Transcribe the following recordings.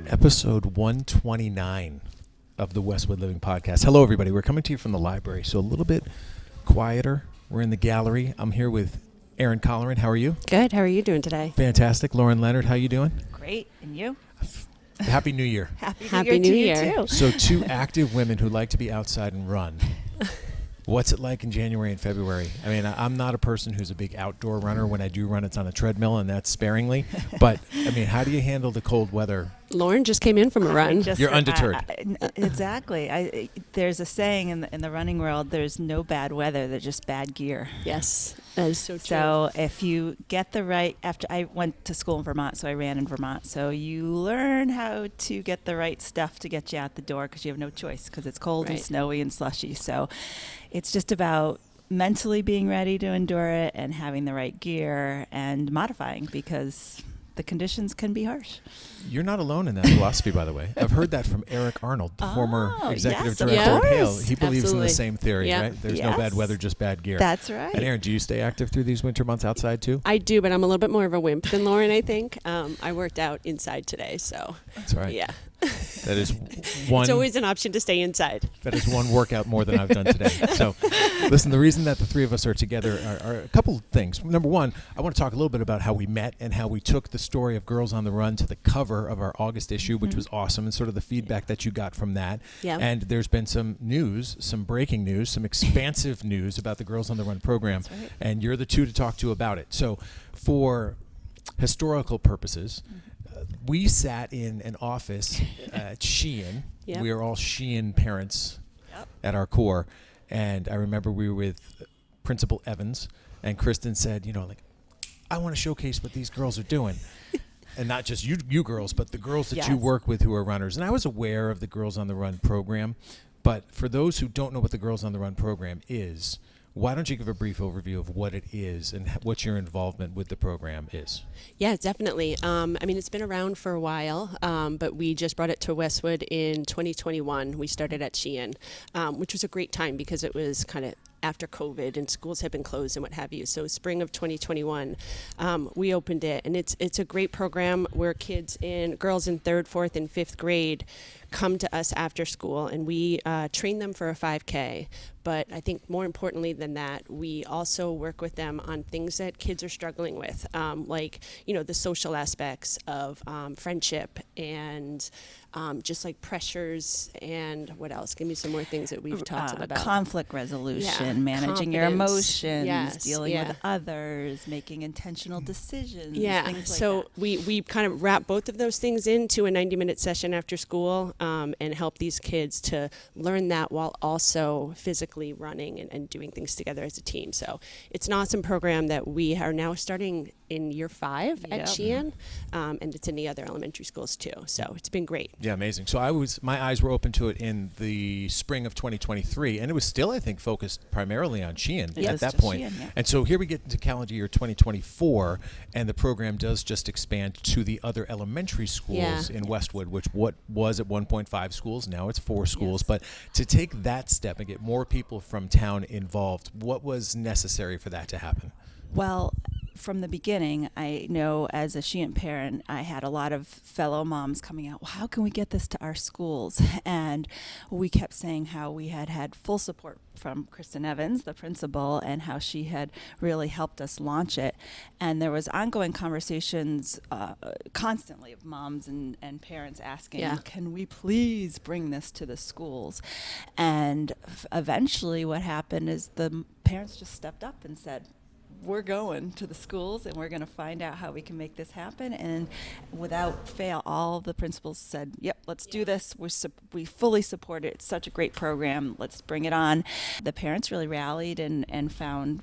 Episode 129 of the Westwood Living Podcast. Hello, everybody. We're coming to you from the library, so a little bit quieter. We're in the gallery. I'm here with Erin Colleran. How are you? Good. How are you doing today? Fantastic. Lauren Leonard, how you doing? Great. And you? Happy New Year. Happy New Year to you too. So two active women who like to be outside and run. What's it like in January and February? I mean, I'm not a person who's a big outdoor runner. When I do run, it's on a treadmill, and that's sparingly. But, I mean, how do you handle the cold weather? Lauren just came in from a run. You're undeterred. Exactly. There's a saying in the running world, there's no bad weather, there's just bad gear. Yes, that is so true. So if you get the right, after I went to school in Vermont, so I ran in Vermont. So you learn how to get the right stuff to get you out the door because you have no choice because it's cold and snowy and slushy. So it's just about mentally being ready to endure it and having the right gear and modifying because the conditions can be harsh. You're not alone in that philosophy, by the way. I've heard that from Eric Arnold, the former executive yes, director of course. Hale. He believes in the Absolutely. same theory, right? There's no bad weather, just bad gear. That's right. And Erin, do you stay active through these winter months outside too? I do, but I'm a little bit more of a wimp than Lauren, I think. I worked out inside today, so. That's right. Yeah. That is one. It's always an option to stay inside. That is one workout more than I've done today. So, listen, the reason that the three of us are together are a couple of things. Number one, I want to talk a little bit about how we met and how we took the story of Girls on the Run to the cover of our August issue, which was awesome, and sort of the feedback that you got from that. Yeah. And there's been some news, some breaking news, some expansive news about the Girls on the Run program. That's right. And you're the two to talk to about it. So, for historical purposes, we sat in an office at Sheehan. Yep. We are all Sheehan parents at our core. And I remember we were with Principal Evans, and Kristen said, I want to showcase what these girls are doing. And not just you girls, but the girls that you work with who are runners. And I was aware of the Girls on the Run program. But for those who don't know what the Girls on the Run program is, why don't you give a brief overview of what it is and what your involvement with the program is? Yeah, definitely. It's been around for a while, but we just brought it to Westwood in 2021. We started at Sheehan, which was a great time because it was kind of after COVID and schools had been closed and what have you. So spring of 2021, we opened it, and it's a great program where girls in 3rd, 4th, and 5th grade come to us after school, and we train them for a 5K. But I think more importantly than that, we also work with them on things that kids are struggling with, like the social aspects of friendship and just like pressures and what else? Give me some more things that we've talked about. Conflict resolution, managing your emotions, dealing with others, making intentional decisions. Yeah, things like so that. we kind of wrap both of those things into a 90-minute session after school and help these kids to learn that while also physically running and doing things together as a team. So it's an awesome program that we are now starting in year 5 at Sheehan, and it's in the other elementary schools too. So it's been great. Yeah, amazing. So my eyes were open to it in the spring of 2023, and it was still, I think, focused primarily on Sheehan at that point. Sheehan, yeah. And so here we get into calendar year 2024, and the program does just expand to the other elementary schools in Westwood, which was at 1.5 schools, now it's 4 schools. Yes. But to take that step and get more people from town involved, what was necessary for that to happen? Well, from the beginning, I know as a Sheehan parent, I had a lot of fellow moms coming out, well, how can we get this to our schools? And we kept saying how we had full support from Kristen Evans, the principal, and how she had really helped us launch it. And there was ongoing conversations constantly of moms and parents asking, can we please bring this to the schools? And eventually what happened is the parents just stepped up and said, we're going to the schools and we're going to find out how we can make this happen. And without fail, all the principals said, yep, let's do this. We fully support it. It's such a great program. Let's bring it on. The parents really rallied and found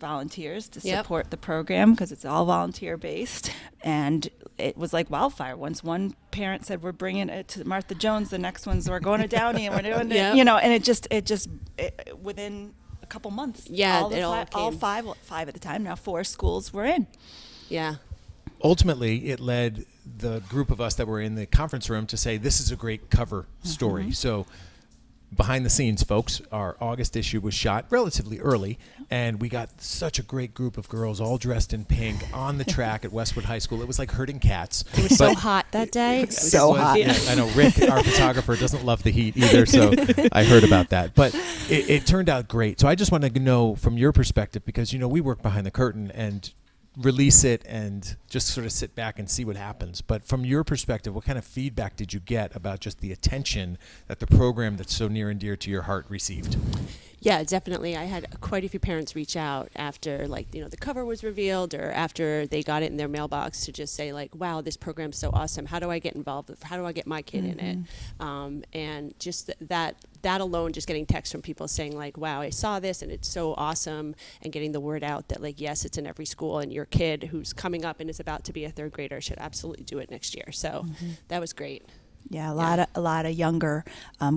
volunteers to support the program because it's all volunteer based. And it was like wildfire. Once one parent said, we're bringing it to Martha Jones, the next one's we're going to Downey and we're doing it, and it just within couple months. All five at the time. Now 4 schools we're in. Yeah. Ultimately, it led the group of us that were in the conference room to say, this is a great cover story. So behind the scenes, folks, our August issue was shot relatively early, and we got such a great group of girls all dressed in pink on the track at Westwood High School. It was like herding cats. It was so hot that day. So hot. Yeah, I know Rick, our photographer, doesn't love the heat either, so I heard about that. But it turned out great. So I just want to know from your perspective, because, we work behind the curtain and release it and just sort of sit back and see what happens. But from your perspective, what kind of feedback did you get about just the attention that the program that's so near and dear to your heart received? Yeah, definitely. I had quite a few parents reach out after, the cover was revealed or after they got it in their mailbox to just say, wow, this program's so awesome. How do I get involved? How do I get my kid in it? And just that alone, just getting texts from people saying, wow, I saw this and it's so awesome, and getting the word out that, yes, it's in every school, and your kid who's coming up and is about to be a third grader should absolutely do it next year. So that was great. Yeah, a lot of younger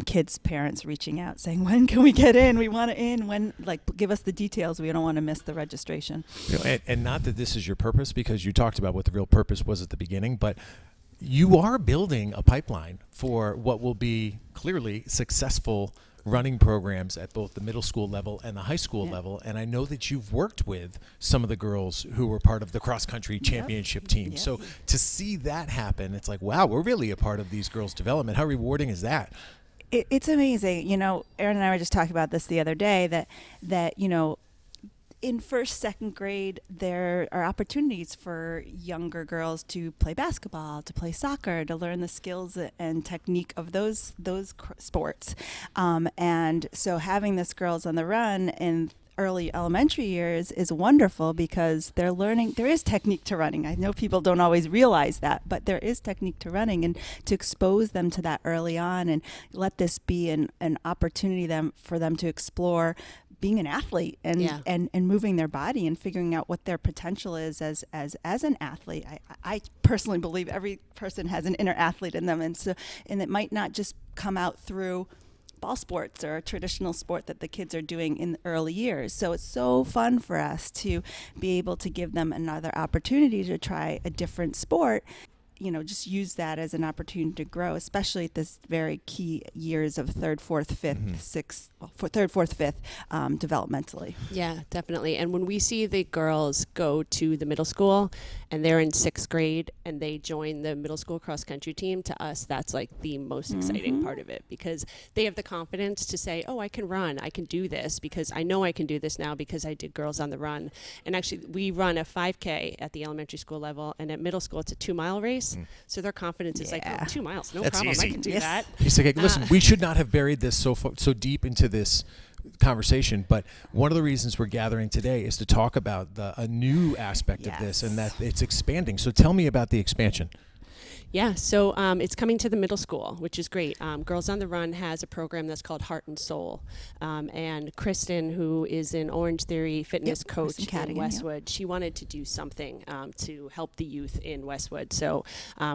kids' parents reaching out saying, when can we get in? We want to in. When, give us the details. We don't want to miss the registration. And not that this is your purpose, because you talked about what the real purpose was at the beginning, but you are building a pipeline for what will be clearly successful running programs at both the middle school level and the high school level. And I know that you've worked with some of the girls who were part of the cross-country championship team. Yes. So to see that happen, it's wow, we're really a part of these girls' development. How rewarding is that? It's amazing. Erin and I were just talking about this the other day, that in first, second grade, there are opportunities for younger girls to play basketball, to play soccer, to learn the skills and technique of those sports. And so having this Girls on the Run in early elementary years is wonderful, because they're learning. There is technique to running. I know people don't always realize that, but there is technique to running, and to expose them to that early on and let this be an opportunity for them to explore being an athlete and moving their body and figuring out what their potential is as an athlete. I personally believe every person has an inner athlete in them, and it might not just come out through ball sports or a traditional sport that the kids are doing in the early years. So it's so fun for us to be able to give them another opportunity to try a different sport. Just use that as an opportunity to grow, especially at this very key years of third, fourth, fifth, developmentally. Yeah, definitely. And when we see the girls go to the middle school and they're in sixth grade and they join the middle school cross country team, to us, that's the most exciting part of it, because they have the confidence to say, oh, I can run, I can do this, because I know I can do this now because I did Girls on the Run. And actually, we run a 5K at the elementary school level, and at middle school, it's a 2-mile race. So their confidence is 2 miles, no That's problem, easy. I can do that. He's listen, we should not have buried this so deep into this conversation, but one of the reasons we're gathering today is to talk about a new aspect of this, and that it's expanding. So tell me about the expansion. Yeah, so it's coming to the middle school, which is great. Girls on the Run has a program that's called Heart and Soul. And Kristen, who is an Orangetheory Fitness coach in Cadigan, Westwood, she wanted to do something to help the youth in Westwood. So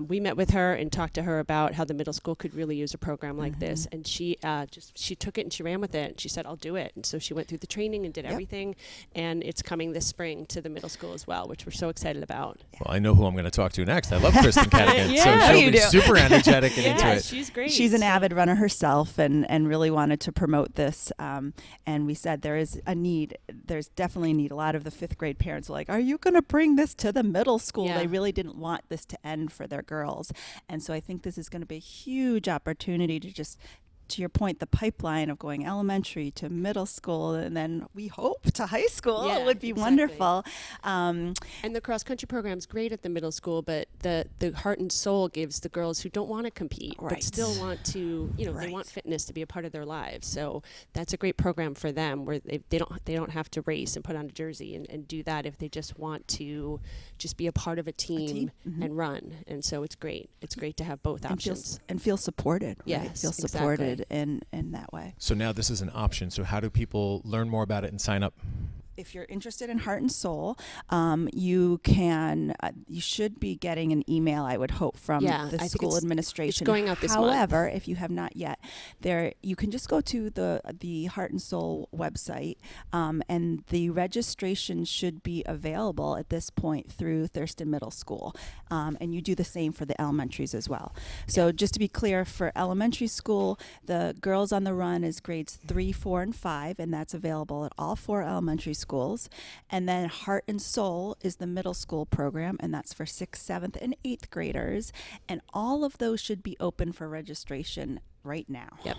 we met with her and talked to her about how the middle school could really use a program like this. And she took it and she ran with it. She said, I'll do it. And so she went through the training and did everything. And it's coming this spring to the middle school as well, which we're so excited about. Well, I know who I'm going to talk to next. I love Kristen Cadigan. Yeah. So she'll you be do. super energetic and into it. She's great. She's an avid runner herself, and really wanted to promote this. And we said there is a need. There's definitely a need. A lot of the fifth grade parents were like, are you going to bring this to the middle school? Yeah. They really didn't want this to end for their girls. And so I think this is going to be a huge opportunity to just, to your point, the pipeline of going elementary to middle school, and then we hope to high school. Yeah, It would be exactly. wonderful. And the cross country program's great at the middle school, but the Heart and Soul gives the girls who don't want to compete, but Right. still want to, they Right. want fitness to be a part of their lives. So that's a great program for them, where they don't have to race and put on a jersey and do that if they just want to just be a part of a team. And run. And so it's great. It's great to have both options. And feel supported. Yes, right? Feel exactly. supported in that way. So now this is an option. So how do people learn more about it and sign up? if you're interested in Heart and Soul, you should be getting an email, I would hope, from the school administration. It's going out this month. However, if you have not yet, you can just go to the Heart and Soul website, and the registration should be available at this point through Thurston Middle School. And you do the same for the elementaries as well. So just to be clear, for elementary school, the Girls on the Run is grades 3, 4, and 5, and that's available at all 4 elementary schools. And then Heart and Soul is the middle school program, and that's for 6th, 7th, and 8th graders. And all of those should be open for registration right now. Yep.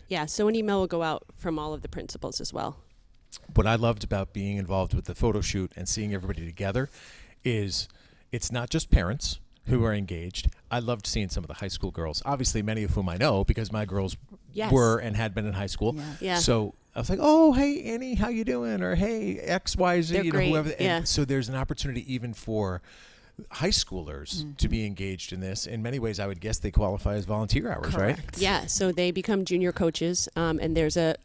Yeah, so an email will go out from all of the principals as well. What I loved about being involved with the photo shoot and seeing everybody together is it's not just parents who are engaged. I loved seeing some of the high school girls, obviously many of whom I know because my girls were and had been in high school. Yeah. So I was like, oh, hey, Annie, how you doing? Or hey, XYZ, They're great. whoever. Yeah. And so there's an opportunity even for high schoolers to be engaged in this. In many ways, I would guess they qualify as volunteer hours, Correct. right? Yeah, so they become junior coaches, and there's a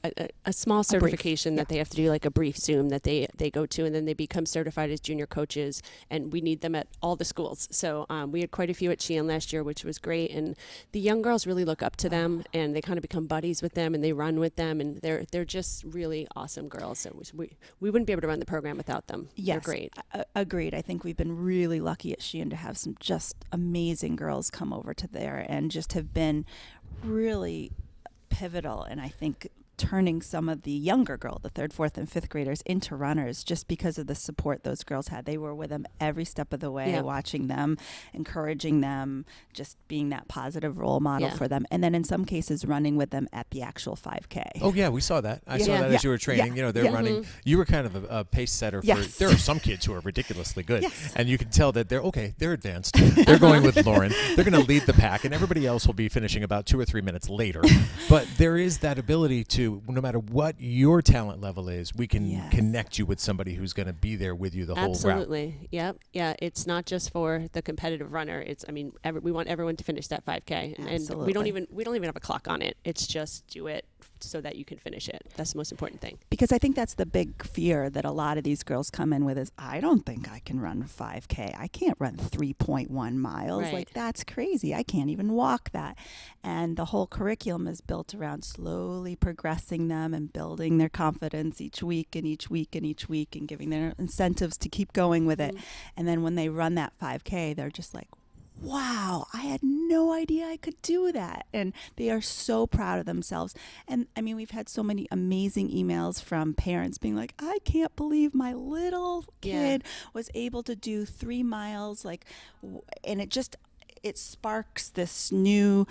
small certification that they have to do, like a brief Zoom that they go to, and then they become certified as junior coaches, and we need them at all the schools. So we had quite a few at Sheehan last year, which was great, and the young girls really look up to them, and they kind of become buddies with them, and they run with them, and they're just really awesome girls. So we wouldn't be able to run the program without them. Yes, they're great. Agreed. I think we've been really lucky at Sheehan to have some just amazing girls come over to there and just have been really pivotal. And I think turning some of the younger girl, the 3rd, 4th, and 5th graders into runners just because of the support those girls had. They were with them every step of the way, watching them, encouraging them, just being that positive role model for them. And then in some cases running with them at the actual 5K. Oh, yeah, we saw that. I saw that as you were training. You know, they're running. You were kind of a pace setter. There are some kids who are ridiculously good. And you can tell that they're advanced. They're going with Lauren. They're going to lead the pack, and everybody else will be finishing about 2 or 3 minutes later. But there is that ability to, no matter what your talent level is, we can connect you with somebody who's going to be there with you the whole route. Absolutely. Yep. Yeah. It's not just for the competitive runner. We want everyone to finish that 5K, and we don't even have a clock on it. It's just do it so that you can finish it. That's the most important thing. Because I think that's the big fear that a lot of these girls come in with is, I don't think I can run 5K. I can't run 3.1 miles. Right. Like, that's crazy. I can't even walk that. And the whole curriculum is built around slowly progressing them and building their confidence each week and each week and each week and giving them incentives to keep going with it. And then when they run that 5K, they're just like, wow, I had no idea I could do that. And they are so proud of themselves. And I mean, we've had so many amazing emails from parents being like, I can't believe my little kid was able to do 3 miles. And it sparks this new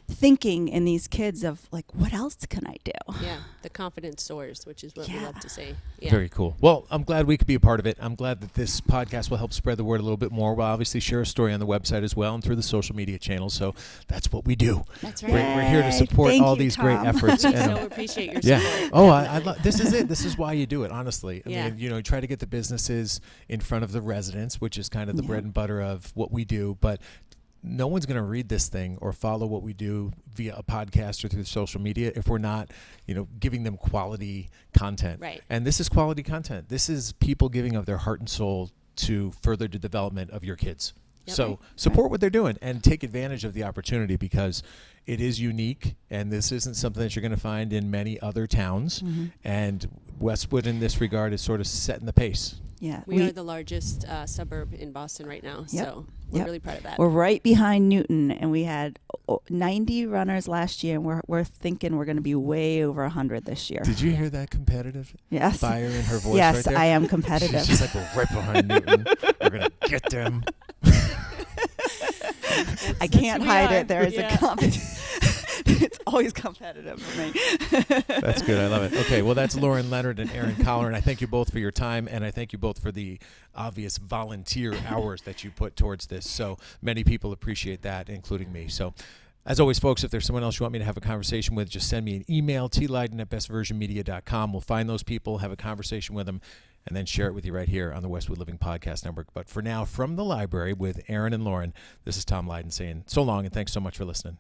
thinking in these kids of like, what else can I do? Yeah, the confidence soars, which is what we love to say. Yeah. Very cool. Well, I'm glad we could be a part of it. I'm glad that this podcast will help spread the word a little bit more. We'll obviously share a story on the website as well and through the social media channels. So that's what we do. That's right. We're here to support all these great efforts. We so appreciate your support. Yeah. Oh, I love this. Is it? This is why you do it. Honestly, I mean, you try to get the businesses in front of the residents, which is kind of the bread and butter of what we do, but no one's going to read this thing or follow what we do via a podcast or through social media if we're not, giving them quality content. Right. And this is quality content. This is people giving of their heart and soul to further the development of your kids. Yep. So support what they're doing and take advantage of the opportunity because it is unique and this isn't something that you're going to find in many other towns. And Westwood in this regard is sort of setting the pace. Yeah, we are the largest suburb in Boston right now, so we're really proud of that. We're right behind Newton, and we had 90 runners last year, and we're thinking we're going to be way over 100 this year. Did you hear that competitive fire in her voice right there? Yes, I am competitive. She's like, we're right behind Newton. We're going to get them. I can't hide it. There is a competition. It's always competitive for me. That's good. I love it. Okay, well, that's Leonard and Erin Colleran. I thank you both for your time, and I thank you both for the obvious volunteer hours that you put towards this. So many people appreciate that, including me. So as always, folks, if there's someone else you want me to have a conversation with, just send me an email, tleiden@bestversionmedia.com. We'll find those people, have a conversation with them, and then share it with you right here on the Westwood Living Podcast Network. But for now, from the library with Erin and Lauren, this is Tom Leyden saying so long and thanks so much for listening.